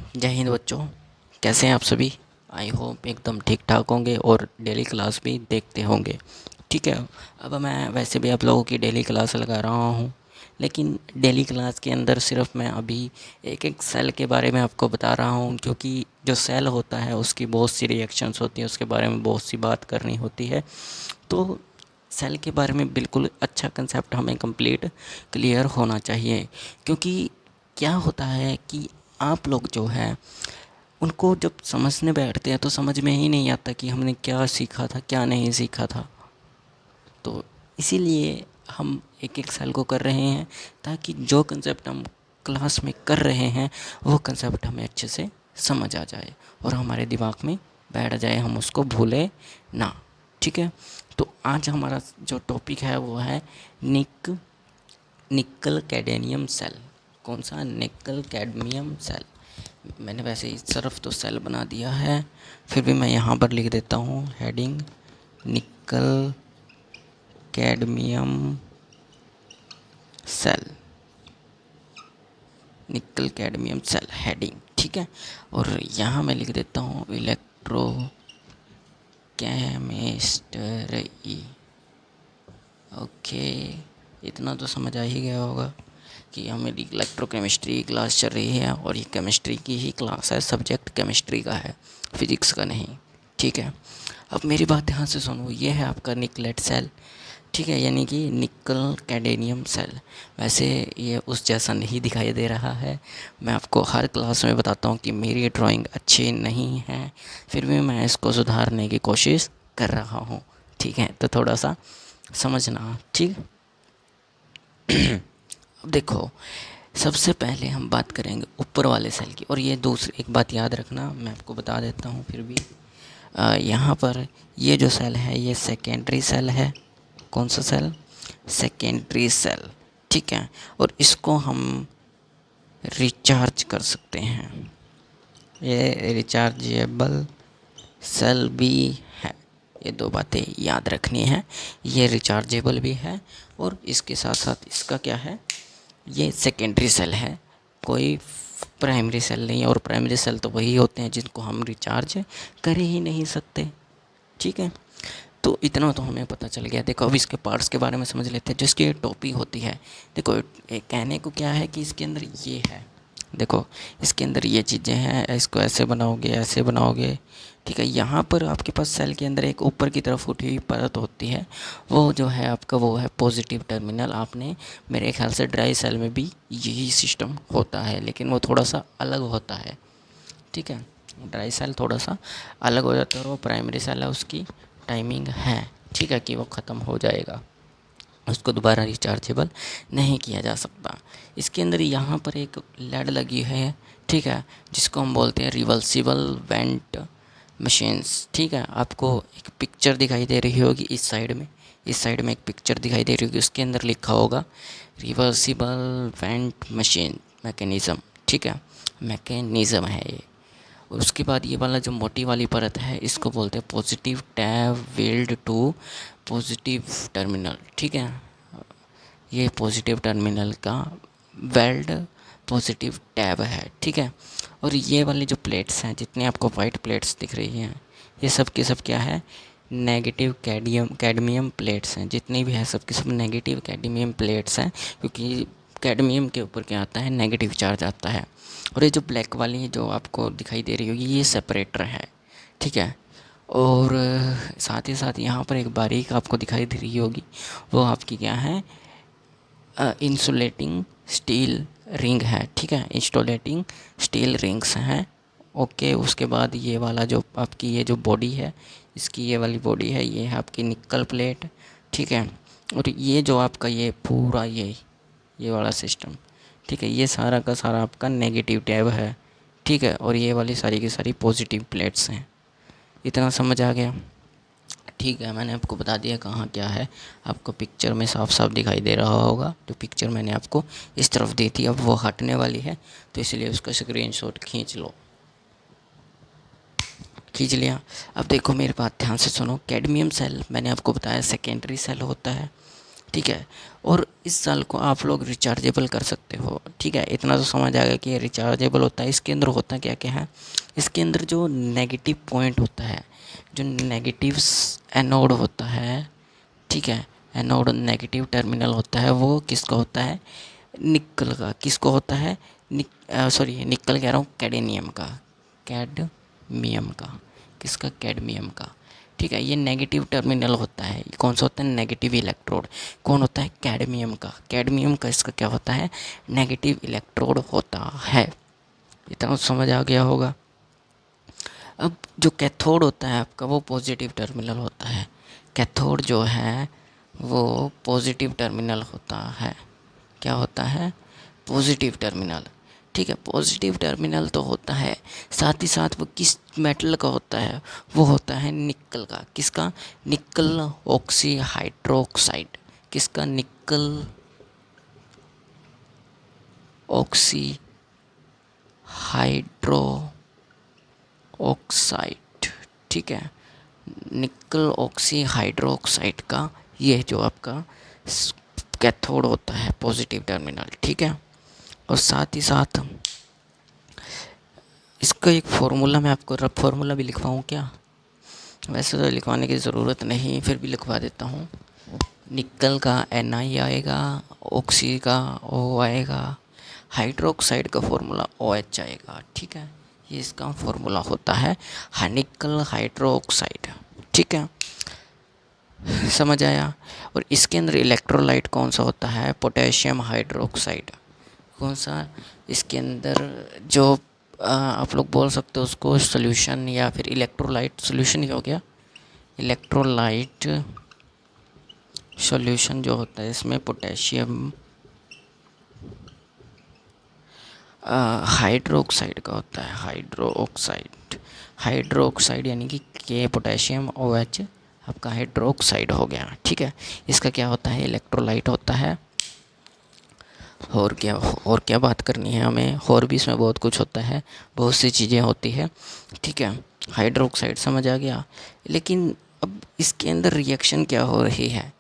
जय हिंद बच्चों। कैसे हैं आप सभी? आई होप एकदम ठीक ठाक होंगे और डेली क्लास भी देखते होंगे। ठीक है। अब मैं वैसे भी आप लोगों की डेली क्लास लगा रहा हूँ, लेकिन डेली क्लास के अंदर सिर्फ मैं अभी एक एक सेल के बारे में आपको बता रहा हूँ, क्योंकि जो सेल होता है उसकी बहुत सी रिएक्शंस होती हैं, उसके बारे में बहुत सी बात करनी होती है। तो सेल के बारे में बिल्कुल अच्छा कंसेप्ट हमें कंप्लीट क्लियर होना चाहिए, क्योंकि क्या होता है कि आप लोग जो है उनको जब समझने बैठते हैं तो समझ में ही नहीं आता कि हमने क्या सीखा था क्या नहीं सीखा था। तो इसीलिए हम एक एक साल को कर रहे हैं, ताकि जो कंसेप्ट हम क्लास में कर रहे हैं वो कंसेप्ट हमें अच्छे से समझ आ जाए और हमारे दिमाग में बैठ जाए, हम उसको भूलें ना। ठीक है। तो आज हमारा जो टॉपिक है वो है निकल कैडमियम सेल। कौन सा? निकल कैडमियम सेल। मैंने वैसे इस तरफ तो सेल बना दिया है, फिर भी मैं यहाँ पर लिख देता हूँ heading nickel cadmium cell. Nickel cadmium cell heading, ठीक है। और यहाँ मैं लिख देता हूँ इलेक्ट्रो केमिस्ट्री। ओके, इतना तो समझ आ ही गया होगा कि हमें इलेक्ट्रोकेमिस्ट्री की क्लास चल रही है और ये केमिस्ट्री की ही क्लास है, सब्जेक्ट केमिस्ट्री का है, फिजिक्स का नहीं। ठीक है। अब मेरी बात ध्यान से सुनो, ये है आपका निकलेट सेल। ठीक है, यानी कि निकल कैडेनियम सेल। वैसे ये उस जैसा नहीं दिखाई दे रहा है। मैं आपको हर क्लास में बताता हूँ कि मेरी ड्राइंग अच्छी नहीं है, फिर भी मैं इसको सुधारने की कोशिश कर रहा हूँ। ठीक है, तो थोड़ा सा समझना। ठीक। अब देखो, सबसे पहले हम बात करेंगे ऊपर वाले सेल की। और ये दूसरी एक बात याद रखना, मैं आपको बता देता हूँ फिर भी। यहाँ पर ये जो सेल है ये सेकेंडरी सेल है। कौन सा सेल? Secondary cell. ठीक है। और इसको हम रिचार्ज कर सकते हैं, ये रिचार्जेबल सेल भी है। ये दो बातें याद रखनी है, ये रिचार्जेबल भी है और इसके साथ साथ इसका क्या है, ये सेकेंडरी सेल है, कोई प्राइमरी सेल नहीं है। और प्राइमरी सेल तो वही होते हैं जिनको हम रिचार्ज कर ही नहीं सकते। ठीक है। तो इतना तो हमें पता चल गया। देखो, अब इसके पार्ट्स के बारे में समझ लेते हैं। जो इसकी टोपी होती है, देखो कहने को क्या है कि इसके अंदर ये है। देखो, इसके अंदर ये चीज़ें हैं, इसको ऐसे बनाओगे ऐसे बनाओगे। ठीक है। यहाँ पर आपके पास सेल के अंदर एक ऊपर की तरफ उठी हुई परत होती है, वो जो है आपका वो है पॉजिटिव टर्मिनल। आपने मेरे ख्याल से ड्राई सेल में भी यही सिस्टम होता है, लेकिन वो थोड़ा सा अलग होता है। ठीक है। ड्राई सेल थोड़ा सा अलग हो जाता है और वो प्राइमरी सेल है, उसकी टाइमिंग है, ठीक है, कि वो ख़त्म हो जाएगा, उसको दोबारा रिचार्जेबल नहीं किया जा सकता। इसके अंदर यहाँ पर एक लेड लगी है, ठीक है, जिसको हम बोलते हैं रिवर्सिबल वेंट मशीन्स। ठीक है। आपको एक पिक्चर दिखाई दे रही होगी इस साइड में, इस साइड में एक पिक्चर दिखाई दे रही होगी, उसके अंदर लिखा होगा रिवर्सिबल वेंट मशीन मैकेनिज़्म। ठीक है, मैकेनिज़्म है ये। और उसके बाद ये वाला जो मोटी वाली परत है इसको बोलते हैं positive tab weld to positive terminal. ठीक है, ये पॉजिटिव टर्मिनल का वेल्ड पॉजिटिव टैब है। ठीक है। और ये वाली जो प्लेट्स हैं, जितनी आपको वाइट प्लेट्स दिख रही हैं, ये सब के सब क्या है, नेगेटिव कैडमियम प्लेट्स हैं। जितनी भी है सब के सब नेगेटिव कैडमियम प्लेट्स हैं, क्योंकि कैडमियम के ऊपर क्या आता है, नेगेटिव चार्ज आता है। और ये जो ब्लैक वाली जो आपको दिखाई दे रही होगी ये सेपरेटर है। ठीक है। और साथ ही साथ यहाँ पर एक बारीक आपको दिखाई दे रही होगी, वो आपकी क्या है, इंसुलेटिंग स्टील रिंग है। ठीक है, इंस्टोलेटिंग स्टील रिंग्स हैं। ओके। उसके बाद ये वाला जो आपकी ये जो बॉडी है, इसकी ये वाली बॉडी है, ये है आपकी निकल प्लेट। ठीक है। और ये जो आपका ये पूरा ये वाला सिस्टम, ठीक है, ये सारा का सारा आपका नेगेटिव टैब है। ठीक है। और ये वाली सारी की सारी पॉजिटिव प्लेट्स हैं। इतना समझ आ गया? ठीक है, मैंने आपको बता दिया कहाँ क्या है, आपको पिक्चर में साफ साफ दिखाई दे रहा होगा। जो पिक्चर मैंने आपको इस तरफ दी थी अब वो हटने वाली है, तो इसलिए उसका स्क्रीनशॉट खींच लो। खींच लिया? अब देखो मेरी बात ध्यान से सुनो। कैडमियम सेल मैंने आपको बताया सेकेंडरी सेल होता है। ठीक है। और इस सेल को आप लोग रिचार्जेबल कर सकते हो, ठीक है। इतना तो समझ आ गया कि ये रिचार्जेबल होता है। इसके अंदर होता क्या क्या है, इसके अंदर जो नेगेटिव पॉइंट होता है, जो नेगेटिव एनोड होता है, ठीक है, एनोड नेगेटिव टर्मिनल होता है, वो किसका होता है, निकल का। किसको होता है, सॉरी निकल कह रहा हूँ, कैडमियम का, कैडमियम का, किसका, कैडमियम का, ठीक है। ये नेगेटिव टर्मिनल होता है। कौन सा होता है, नेगेटिव इलेक्ट्रोड। कौन होता है, कैडमियम का। कैडमियम का इसका क्या होता है, नेगेटिव इलेक्ट्रोड होता है। इतना समझ आ गया होगा। अब जो कैथोड होता है आपका, वो पॉजिटिव टर्मिनल होता है। कैथोड जो है वो पॉजिटिव टर्मिनल होता है। क्या होता है, पॉजिटिव टर्मिनल, ठीक है। पॉजिटिव टर्मिनल तो होता है, साथ ही साथ वो किस मेटल का होता है, वो होता है निकल का। किसका, निकल ऑक्सी हाइड्रोक्साइड। किसका, निकल ऑक्सी हाइड्रो ऑक्साइड, ठीक है। निकल ऑक्सी हाइड्रोक्साइड का ये जो आपका कैथोड होता है, पॉजिटिव टर्मिनल, ठीक है। और साथ ही साथ इसका एक फार्मूला, मैं आपको रफ फार्मूला भी लिखवाऊँ क्या, वैसे तो लिखवाने की ज़रूरत नहीं, फिर भी लिखवा देता हूँ। निकल का Na आएगा, ऑक्सी का O आएगा, हाइड्रोक्साइड का फार्मूला OH आएगा, ठीक है। ये इसका फार्मूला होता है, निकल हाइड्रोक्साइड, ठीक है। समझ आया। और इसके अंदर इलेक्ट्रोलाइट कौन सा होता है, पोटेशियम हाइड्रोक्साइड। कौन सा, इसके अंदर जो आप लोग बोल सकते हो उसको सोल्यूशन, या फिर इलेक्ट्रोलाइट सोल्यूशन ही हो गया। इलेक्ट्रोलाइट सॉल्यूशन जो होता है, इसमें पोटेशियम हाइड्रोक्साइड का होता है, हाइड्रोक्साइड। हाइड्रोक्साइड यानी कि के पोटेशियम OH आपका हाइड्रोक्साइड हो गया, ठीक है। इसका क्या होता है, इलेक्ट्रोलाइट होता है। और क्या बात करनी है हमें, और भी इसमें बहुत कुछ होता है, बहुत सी चीज़ें होती है, ठीक है। हाइड्रोक्साइड समझ आ गया। लेकिन अब इसके अंदर रिएक्शन क्या हो रही है,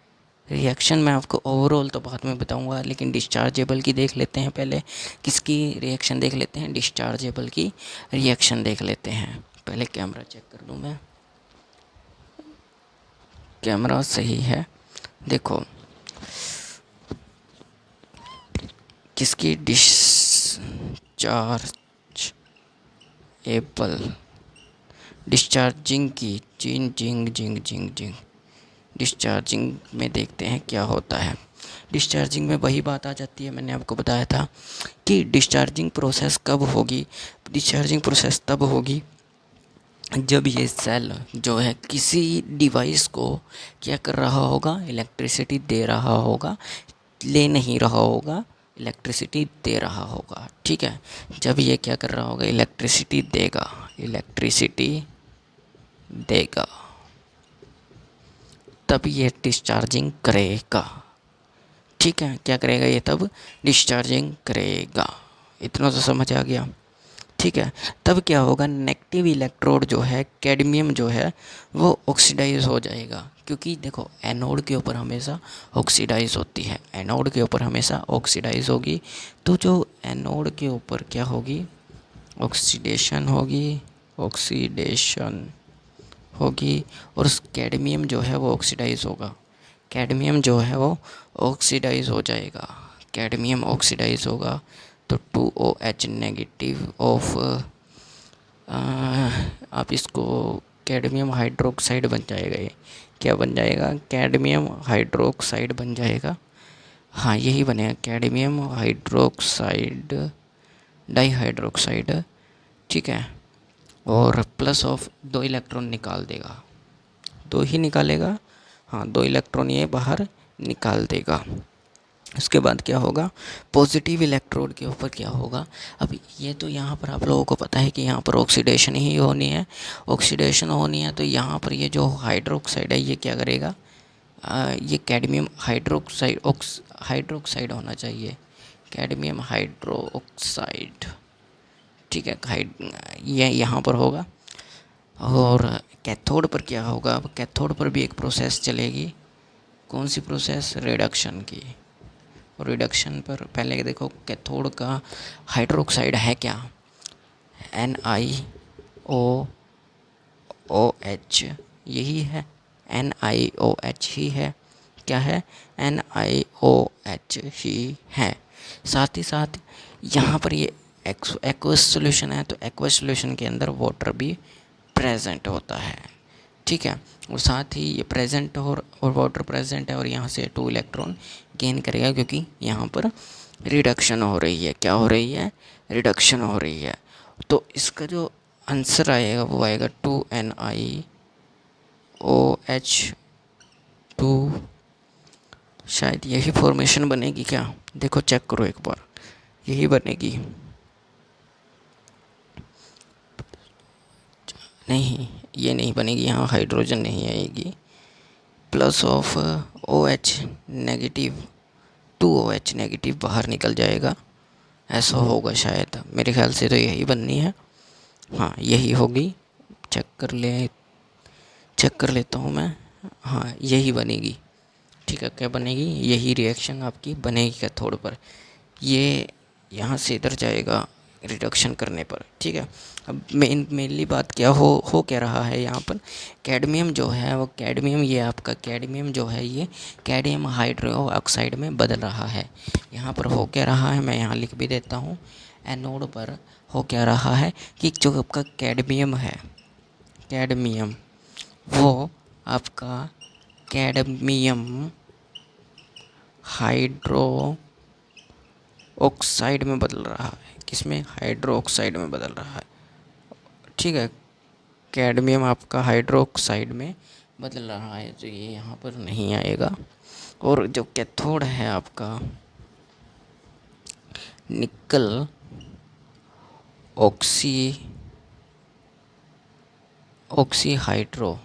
रिएक्शन मैं आपको ओवरऑल तो बाद में बताऊंगा, लेकिन डिस्चार्जेबल की देख लेते हैं पहले। किसकी रिएक्शन देख लेते हैं, डिस्चार्जेबल की रिएक्शन देख लेते हैं। पहले कैमरा चेक कर लूँ मैं, कैमरा सही है। देखो किसकी, डिस्चार्जिंग की, जिंग जिंग जिंग जिंग जिंग, डिस्चार्जिंग में देखते हैं क्या होता है। डिस्चार्जिंग में वही बात आ जाती है, मैंने आपको बताया था कि डिस्चार्जिंग प्रोसेस कब होगी। डिस्चार्जिंग प्रोसेस तब होगी जब ये सेल जो है किसी डिवाइस को क्या कर रहा होगा, इलेक्ट्रिसिटी दे रहा होगा, ले नहीं रहा होगा, इलेक्ट्रिसिटी दे रहा होगा, ठीक है। जब ये क्या कर रहा होगा, इलेक्ट्रिसिटी देगा, इलेक्ट्रिसिटी देगा, तब ये डिस्चार्जिंग करेगा, ठीक है। क्या करेगा ये, तब डिस्चार्जिंग करेगा। इतना तो समझ आ गया, ठीक है। तब क्या होगा, नेगेटिव इलेक्ट्रोड जो है, कैडमियम जो है, वो ऑक्सीडाइज हो जाएगा। क्योंकि देखो एनोड के ऊपर हमेशा ऑक्सीडाइज होती है, एनोड के ऊपर हमेशा ऑक्सीडाइज होगी। तो जो एनोड के ऊपर क्या होगी, ऑक्सीडेशन होगी, ऑक्सीडेशन होगी। और कैडमियम जो है वो ऑक्सीडाइज होगा, कैडमियम जो है वो ऑक्सीडाइज हो जाएगा, कैडमियम ऑक्सीडाइज होगा। तो 2OH नेगेटिव ऑफ, आप इसको कैडमियम हाइड्रोक्साइड बन जाएगा। ये क्या बन जाएगा, कैडमियम हाइड्रोक्साइड बन जाएगा। हाँ यही बनेगा, कैडमियम हाइड्रोक्साइड, डाईहाइड्रोक्साइड, ठीक है। और प्लस ऑफ 2 इलेक्ट्रॉन निकाल देगा, 2 ही निकालेगा, हाँ 2 इलेक्ट्रॉन ये बाहर निकाल देगा। उसके बाद क्या होगा, पॉजिटिव इलेक्ट्रोड के ऊपर क्या होगा। अब ये तो यहाँ पर आप लोगों को पता है कि यहाँ पर ऑक्सीडेशन ही होनी है, ऑक्सीडेशन होनी है। तो यहाँ पर ये जो हाइड्रोक्साइड है ये क्या करेगा, ये कैडमियम हाइड्रोक्साइड, हाइड्रोक्साइड होना चाहिए, कैडमियम हाइड्रोक्साइड, ठीक है। ये यहाँ पर होगा। और कैथोड पर क्या होगा, अब कैथोड पर भी एक प्रोसेस चलेगी, कौन सी प्रोसेस? रिडक्शन की। और रिडक्शन पर पहले देखो कैथोड का हाइड्रोक्साइड है क्या? NiOOH यही है, NiOH ही है। क्या है? NiOH ही है। साथ ही साथ यहाँ पर ये एक्वस सॉल्यूशन है, तो एक्वस सॉल्यूशन के अंदर वाटर भी प्रेजेंट होता है, ठीक है। और साथ ही ये प्रेजेंट और वाटर प्रेजेंट है, और यहाँ से 2 इलेक्ट्रॉन गेन करेगा, क्योंकि यहाँ पर रिडक्शन हो रही है। क्या हो रही है? रिडक्शन हो रही है। तो इसका जो आंसर आएगा वो आएगा 2NiOH2। शायद यही फॉर्मेशन बनेगी क्या? देखो चेक करो एक बार, यही बनेगी। नहीं, ये नहीं बनेगी, यहाँ हाइड्रोजन नहीं आएगी। Plus of OH negative, 2OH negative बाहर निकल जाएगा, ऐसा होगा शायद। मेरे ख्याल से तो यही बननी है। हाँ, यही होगी। चेक कर लेता हूँ मैं। हाँ, यही बनेगी। ठीक है, क्या बनेगी? यही रिएक्शन आपकी बनेगी कैथोड पर। ये यहाँ से इधर जाएगा रिडक्शन करने पर, ठीक है। अब मेनली बात क्या क्या रहा है यहाँ पर? कैडमियम जो है वो ये आपका कैडमियम जो है ये कैडमियम हाइड्रो ऑक्साइड में बदल रहा है। यहाँ पर हो क्या रहा है, मैं यहाँ लिख भी देता हूँ। एनोड पर हो क्या रहा है कि जो आपका कैडमियम है, कैडमियम वो आपका कैडमियम हाइड्रो ऑक्साइड में बदल रहा है। किसमें? हाइड्रो ऑक्साइड में बदल रहा है, ठीक है। कैडमियम आपका हाइड्रो ऑक्साइड में बदल रहा है, तो ये यहाँ पर नहीं आएगा। और जो कैथोड है आपका निकल ऑक्सी हाइड्रो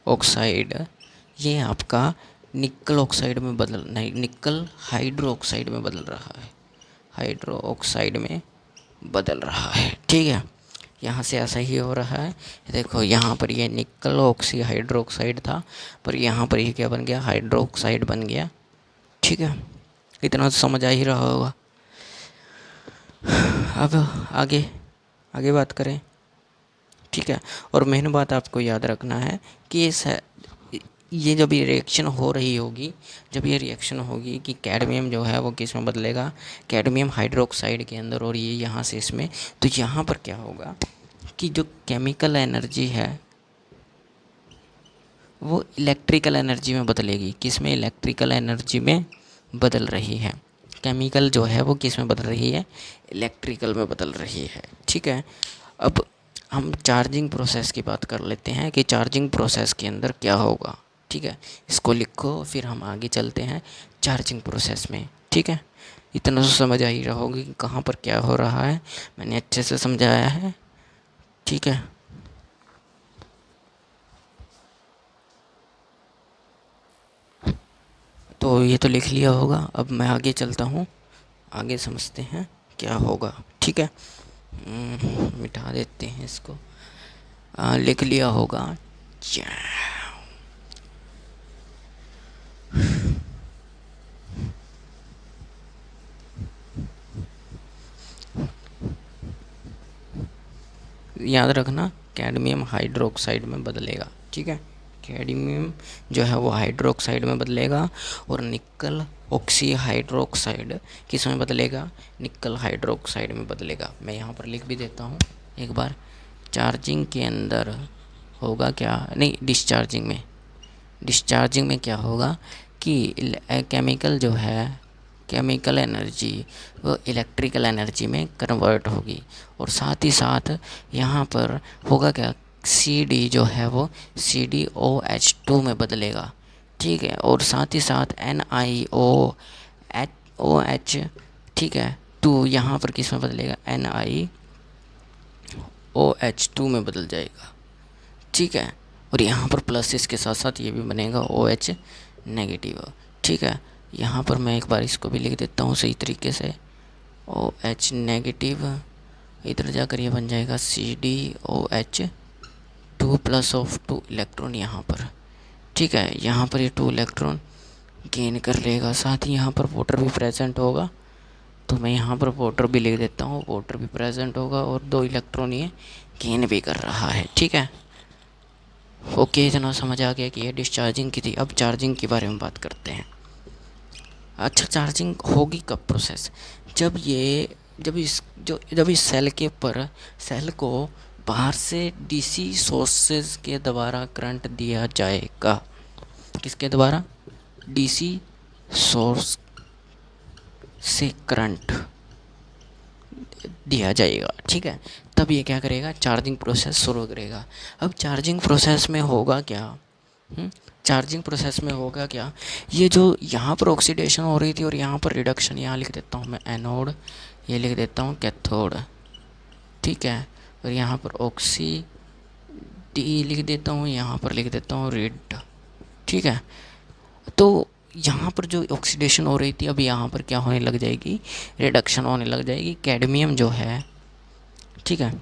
ऑक्साइड, ये आपका निकल ऑक्साइड में बदल नहीं, निकल हाइड्रो ऑक्साइड में बदल रहा है, हाइड्रो ऑक्साइड में बदल रहा है, ठीक है। यहाँ से ऐसा ही हो रहा है। देखो यहाँ पर ये निकल ऑक्सी हाइड्रो ऑक्साइड था, पर यहाँ पर ये क्या बन गया? हाइड्रो ऑक्साइड बन गया, ठीक है। इतना तो समझ आ ही रहा होगा। अब आगे आगे बात करें, ठीक है। और मेन बात आपको याद रखना है कि ये जब ये रिएक्शन हो रही होगी, जब ये रिएक्शन होगी कि कैडमियम जो है वो किस में बदलेगा? कैडमियम हाइड्रोक्साइड के अंदर, और ये यहाँ से इसमें, तो यहाँ पर क्या होगा कि जो केमिकल एनर्जी है वो इलेक्ट्रिकल एनर्जी में बदलेगी। किस में? इलेक्ट्रिकल एनर्जी में बदल रही है। केमिकल जो है वो किस में बदल रही है? इलेक्ट्रिकल में बदल रही है, ठीक है। अब हम चार्जिंग प्रोसेस की बात कर लेते हैं कि चार्जिंग प्रोसेस के अंदर क्या होगा, ठीक है। इसको लिखो, फिर हम आगे चलते हैं चार्जिंग प्रोसेस में, ठीक है। इतना तो समझ आ ही रहा होगा कि कहाँ पर क्या हो रहा है, मैंने अच्छे से समझाया है, ठीक है। तो ये तो लिख लिया होगा, अब मैं आगे चलता हूँ, आगे समझते हैं क्या होगा, ठीक है। मिटा देते हैं इसको। लिख लिया होगा। याद रखना, कैडमियम हाइड्रोक्साइड में बदलेगा, ठीक है। कैडमियम जो है वो हाइड्रोक्साइड में बदलेगा, और निकल ऑक्सी हाइड्रोक्साइड किस में बदलेगा? निकल हाइड्रोक्साइड में बदलेगा। मैं यहाँ पर लिख भी देता हूँ एक बार। चार्जिंग के अंदर होगा क्या? नहीं, डिस्चार्जिंग में क्या होगा कि केमिकल जो है, केमिकल एनर्जी वो इलेक्ट्रिकल एनर्जी में कन्वर्ट होगी। और साथ ही साथ यहाँ पर होगा क्या? CD जो है वो CdOH2 में बदलेगा, ठीक है। और साथ ही साथ NiOH, ठीक है, 2 यहाँ पर किस में बदलेगा? NiOH2 में बदल जाएगा, ठीक है। और यहाँ पर प्लस इसके साथ साथ ये भी बनेगा OH नेगेटिव, ठीक है। यहाँ पर मैं एक बार इसको भी लिख देता हूँ सही तरीके से। OH नेगेटिव, इधर जाकर ये बन जाएगा CdOH2 प्लस ऑफ 2 इलेक्ट्रॉन यहाँ पर, ठीक है। यहाँ पर ये 2 इलेक्ट्रॉन गेन कर लेगा, साथ ही यहाँ पर वोटर भी प्रेजेंट होगा, तो मैं यहाँ पर वोटर भी लिख देता हूँ, वोटर भी प्रेजेंट होगा और 2 इलेक्ट्रॉन ये गेन भी कर रहा है। ठीक है, ओके, इतना समझ आ गया कि ये डिस्चार्जिंग की थी। अब चार्जिंग के बारे में बात करते हैं। अच्छा, चार्जिंग होगी कब प्रोसेस? जब इस सेल के ऊपर, सेल को बाहर से डीसी सोर्सेज के द्वारा करंट दिया जाएगा। किसके द्वारा? डीसी सोर्स से करंट दिया जाएगा। ठीक है, तब ये क्या करेगा? चार्जिंग प्रोसेस शुरू करेगा। अब चार्जिंग प्रोसेस में होगा क्या? चार्जिंग प्रोसेस में होगा क्या? ये जो यहाँ पर ऑक्सीडेशन हो रही थी और यहाँ पर रिडक्शन, यहाँ लिख देता हूँ मैं एनोड, ये लिख देता हूँ कैथोड। ठीक है, और यहाँ पर ऑक्सी डी लिख देता हूँ, यहाँ पर लिख देता हूँ रेड। ठीक है, तो यहाँ पर जो ऑक्सीडेशन हो रही थी, अब यहाँ पर क्या होने लग जाएगी? रिडक्शन होने लग जाएगी। कैडमियम जो है, ठीक है,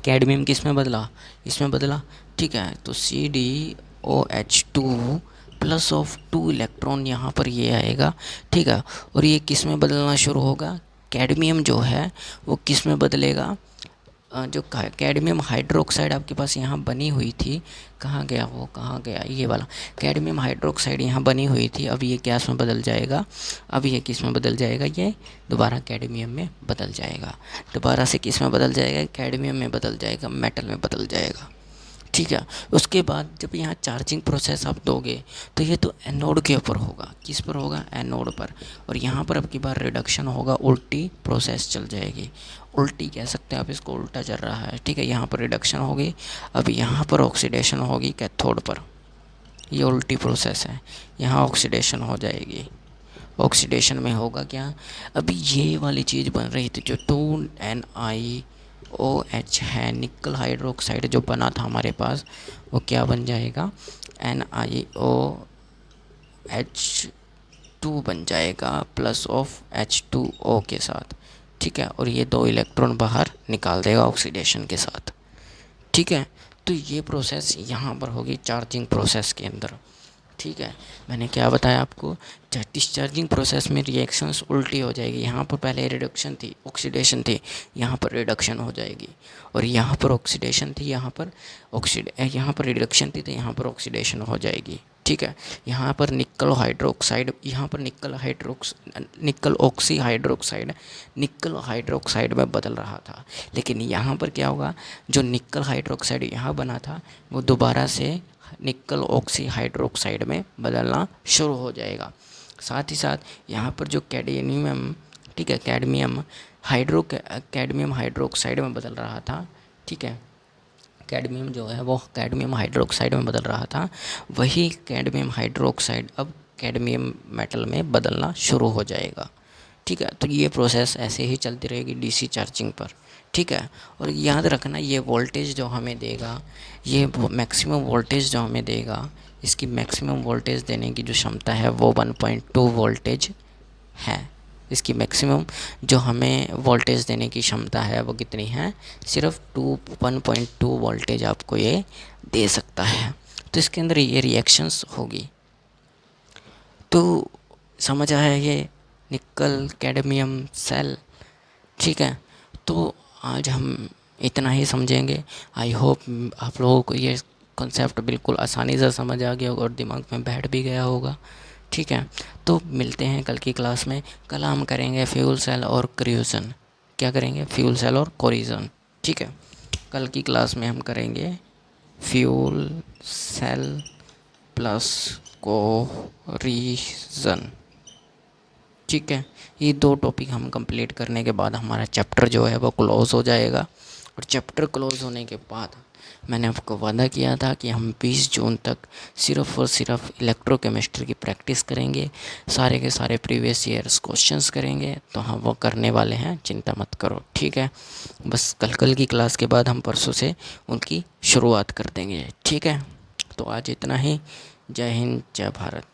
कैडमियम किस में बदला? इसमें बदला। ठीक है, तो CdOH2 प्लस ऑफ 2 इलेक्ट्रॉन यहाँ पर ये आएगा। ठीक है, और ये किस में बदलना शुरू होगा? कैडमियम जो है वो किस में बदलेगा? जो कैडमियम हाइड्रोक्साइड आपके पास यहाँ बनी हुई थी, कहाँ गया वो, कहाँ गया ये वाला कैडमियम हाइड्रोक्साइड यहाँ बनी हुई थी, अब ये गैस में बदल जाएगा। अब ये किस में बदल जाएगा? ये दोबारा कैडमियम में बदल जाएगा। दोबारा से किस में बदल जाएगा? कैडमियम में बदल जाएगा, मेटल में बदल जाएगा। ठीक है, उसके बाद जब यहाँ चार्जिंग प्रोसेस आप दोगे तो ये तो एनोड के ऊपर होगा। किस पर होगा? एनोड पर। और यहाँ पर अब की बार रिडक्शन होगा, उल्टी प्रोसेस चल जाएगी। उल्टी कह सकते हैं आप इसको, उल्टा चल रहा है। ठीक है, यहाँ पर रिडक्शन होगी, अब यहाँ पर ऑक्सीडेशन होगी कैथोड पर। ये उल्टी प्रोसेस है, यहाँ ऑक्सीडेशन हो जाएगी। ऑक्सीडेशन में होगा क्या? अभी ये वाली चीज़ बन रही थी जो 2NiOH है, निकल हाइड्रोक्साइड जो बना था हमारे पास, वो क्या बन जाएगा? NiOH2 बन जाएगा प्लस ऑफ H2O के साथ। ठीक है, और ये 2 इलेक्ट्रॉन बाहर निकाल देगा ऑक्सीडेशन के साथ। ठीक है, तो ये प्रोसेस यहाँ पर होगी चार्जिंग प्रोसेस के अंदर। ठीक है, मैंने क्या बताया आपको? डिस्चार्जिंग प्रोसेस में रिएक्शंस उल्टी हो जाएगी। यहाँ पर पहले रिडक्शन थी, ऑक्सीडेशन थी, यहाँ पर रिडक्शन हो जाएगी। और यहाँ पर ऑक्सीडेशन थी, यहाँ पर रिडक्शन थी, तो यहाँ पर ऑक्सीडेशन हो जाएगी। ठीक है, यहाँ पर निकल हाइड्रोक्साइड, यहाँ पर निकल ऑक्सी हाइड्रोक्साइड निकल हाइड्रोक्साइड में बदल रहा था। लेकिन यहाँ पर क्या होगा? जो निकल हाइड्रोक्साइड यहाँ बना था वो दोबारा से निकल ऑक्सी हाइड्रोक्साइड में बदलना शुरू हो जाएगा। साथ ही साथ यहाँ पर जो कैडमियम, ठीक है, कैडमियम हाइड्रोक्साइड में बदल रहा था। ठीक है, कैडमियम जो है वो कैडमियम हाइड्रोक्साइड में बदल रहा था, वही कैडमियम हाइड्रोक्साइड अब कैडमियम मेटल में बदलना शुरू हो जाएगा। ठीक है, तो ये प्रोसेस ऐसे ही चलती रहेगी डीसी चार्जिंग पर। ठीक है, और याद रखना ये वोल्टेज जो हमें देगा, ये मैक्सिमम वोल्टेज जो हमें देगा, इसकी मैक्सिमम वोल्टेज देने की जो क्षमता है वो 1.2 वोल्टेज है। इसकी मैक्सिमम जो हमें वोल्टेज देने की क्षमता है वो कितनी है? सिर्फ 1.2 वोल्टेज आपको ये दे सकता है। तो इसके अंदर ये रिएक्शंस होगी। तो समझ आया ये निकल कैडमियम सेल? ठीक है, तो आज हम इतना ही समझेंगे। आई होप आप लोगों को ये कॉन्सेप्ट बिल्कुल आसानी से समझ आ गया होगा और दिमाग में बैठ भी गया होगा। ठीक है, तो मिलते हैं कल की क्लास में। कल हम करेंगे फ्यूल सेल और कोरिजन। क्या करेंगे? फ्यूल सेल और कोरिजन। ठीक है, कल की क्लास में हम करेंगे फ्यूल सेल प्लस कोरिजन। ठीक है, ये 2 टॉपिक हम कंप्लीट करने के बाद हमारा चैप्टर जो है वो क्लोज़ हो जाएगा। और चैप्टर क्लोज़ होने के बाद मैंने आपको वादा किया था कि हम 20 जून तक सिर्फ़ और सिर्फ इलेक्ट्रोकेमिस्ट्री की प्रैक्टिस करेंगे, सारे के सारे प्रीवियस ईयर्स क्वेश्चंस करेंगे। तो हम वो करने वाले हैं, चिंता मत करो। ठीक है, बस कल की क्लास के बाद हम परसों से उनकी शुरुआत कर देंगे। ठीक है, तो आज इतना ही। जय हिंद, जय भारत।